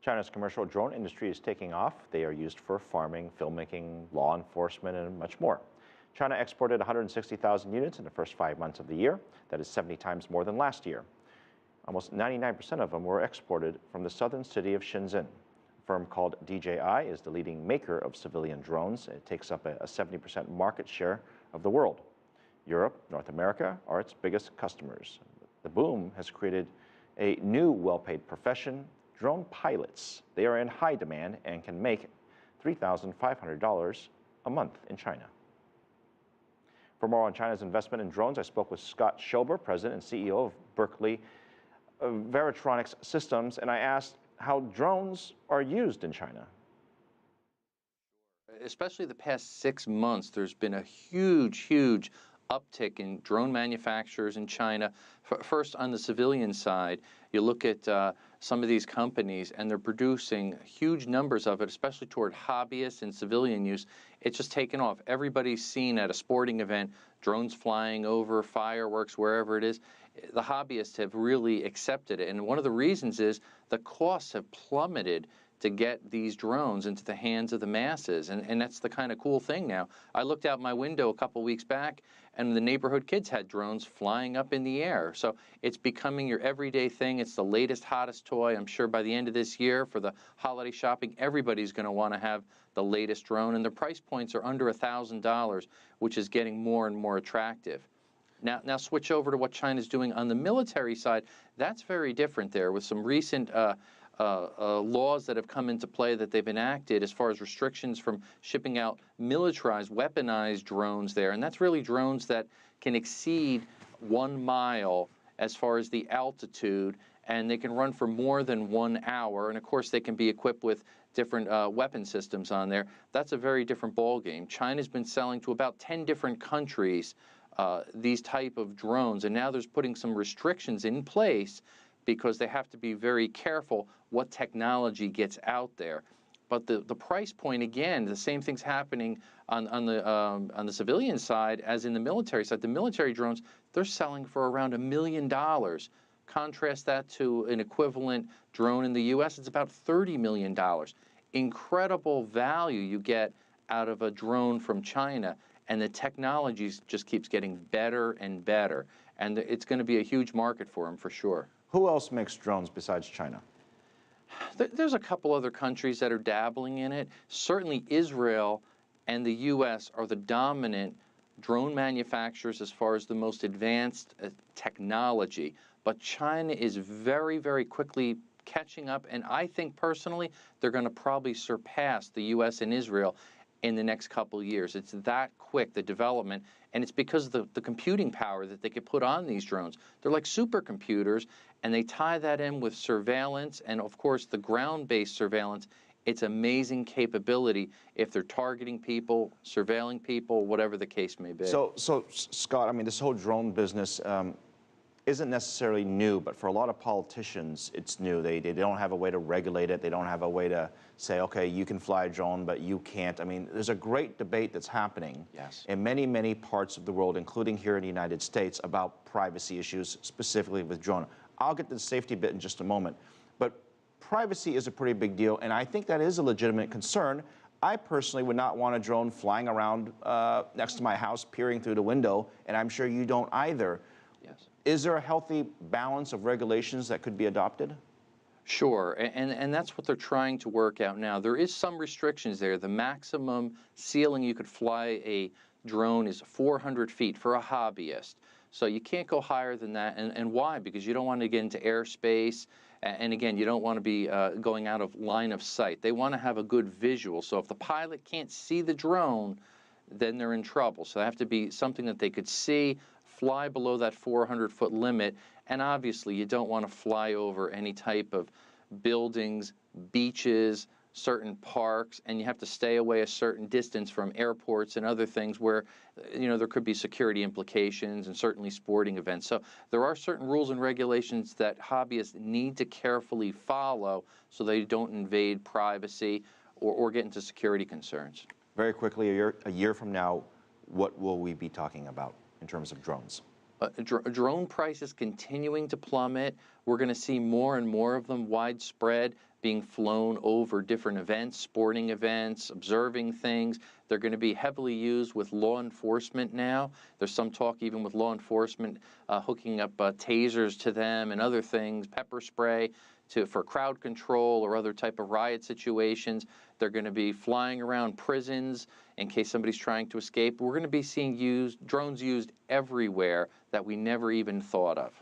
China's commercial drone industry is taking off. They are used for farming, filmmaking, law enforcement, and much more. China exported 160,000 units in the first 5 months of the year. That is 70 times more than last year. Almost 99% of them were exported from the southern city of Shenzhen. A firm called DJI is the leading maker of civilian drones. It takes up a 70% market share of the world. Europe, North America are its biggest customers. The boom has created a new well-paid profession, drone pilots. They are in high demand and can make $3,500 a month in China. For more on China's investment in drones, I spoke with Scott Schober, president and CEO of Berkeley Varitronics Systems, and I asked how drones are used in China. Especially the past 6 months, there's been a huge uptick in drone manufacturers in China. First, on the civilian side, you look at some of these companies, and they're producing huge numbers of it, especially toward hobbyists and civilian use. It's just taken off. Everybody's seen at a sporting event, drones flying over, fireworks, wherever it is. The hobbyists have really accepted it. And one of the reasons is the costs have plummeted to get these drones into the hands of the masses. And that's the kind of cool thing now. I looked out my window a couple weeks back, and the neighborhood kids had drones flying up in the air. So it's becoming your everyday thing. It's the latest, hottest toy. I'm sure by the end of this year, for the holiday shopping, everybody's going to want to have the latest drone. And the price points are under $1,000, which is getting more and more attractive. Now switch over to what China's doing on the military side. That's very different there, with some recent laws that have come into play that they've enacted as far as restrictions from shipping out militarized, weaponized drones there. And that's really drones that can exceed 1 mile as far as the altitude, and they can run for more than 1 hour. And of course, they can be equipped with different weapon systems on there. That's a very different ballgame. China's been selling to about 10 different countries these type of drones, and now there's putting some restrictions in place because they have to be very careful what technology gets out there. But the price point, again, the same thing's happening on the civilian side as in the military side. The military drones, they're selling for around $1 million. Contrast that to an equivalent drone in the U.S., it's about $30 million. Incredible value you get out of a drone from China, and the technology just keeps getting better and better. And it's going to be a huge market for them for sure. Who else makes drones besides China? There's a couple other countries that are dabbling in it. Certainly Israel and the U.S. are the dominant drone manufacturers as far as the most advanced technology. But China is very quickly catching up, and I think personally they're going to probably surpass the U.S. and Israel in the next couple of years. It's that quick, the development, and it's because of the computing power that they can put on these drones. They're like supercomputers, and they tie that in with surveillance and, of course, the ground-based surveillance. It's amazing capability if they're targeting people, surveilling people, whatever the case may be. So Scott, I mean, this whole drone business isn't necessarily new, but for a lot of politicians, it's new. They don't have a way to regulate it. They don't have a way to say, okay, you can fly a drone, but you can't. I mean, there's a great debate that's happening in many parts of the world, including here in the United States, about privacy issues, specifically with drone. I'll get to the safety bit in just a moment, but privacy is a pretty big deal, and I think that is a legitimate concern. I personally would not want a drone flying around next to my house, peering through the window, and I'm sure you don't either. Yes. Is there a healthy balance of regulations that could be adopted? Sure, and that's what they're trying to work out now. There is some restrictions there. The maximum ceiling you could fly a drone is 400 feet for a hobbyist. So you can't go higher than that. And why? Because you don't want to get into airspace. And again, you don't want to be going out of line of sight. They want to have a good visual. So if the pilot can't see the drone, then they're in trouble. So they have to be something that they could see, fly below that 400-foot limit. And obviously, you don't want to fly over any type of buildings, beaches, certain parks, and you have to stay away a certain distance from airports and other things where, you know, there could be security implications and certainly sporting events. So there are certain rules and regulations that hobbyists need to carefully follow so they don't invade privacy or get into security concerns. Very quickly, a year from now, what will we be talking about in terms of drones? Drone prices continuing to plummet. We're going to see more and more of them widespread, being flown over different events, sporting events, observing things. They're going to be heavily used with law enforcement now. There's some talk even with law enforcement hooking up tasers to them and other things, pepper spray for crowd control or other type of riot situations. They're going to be flying around prisons in case somebody's trying to escape. We're going to be seeing drones used everywhere that we never even thought of.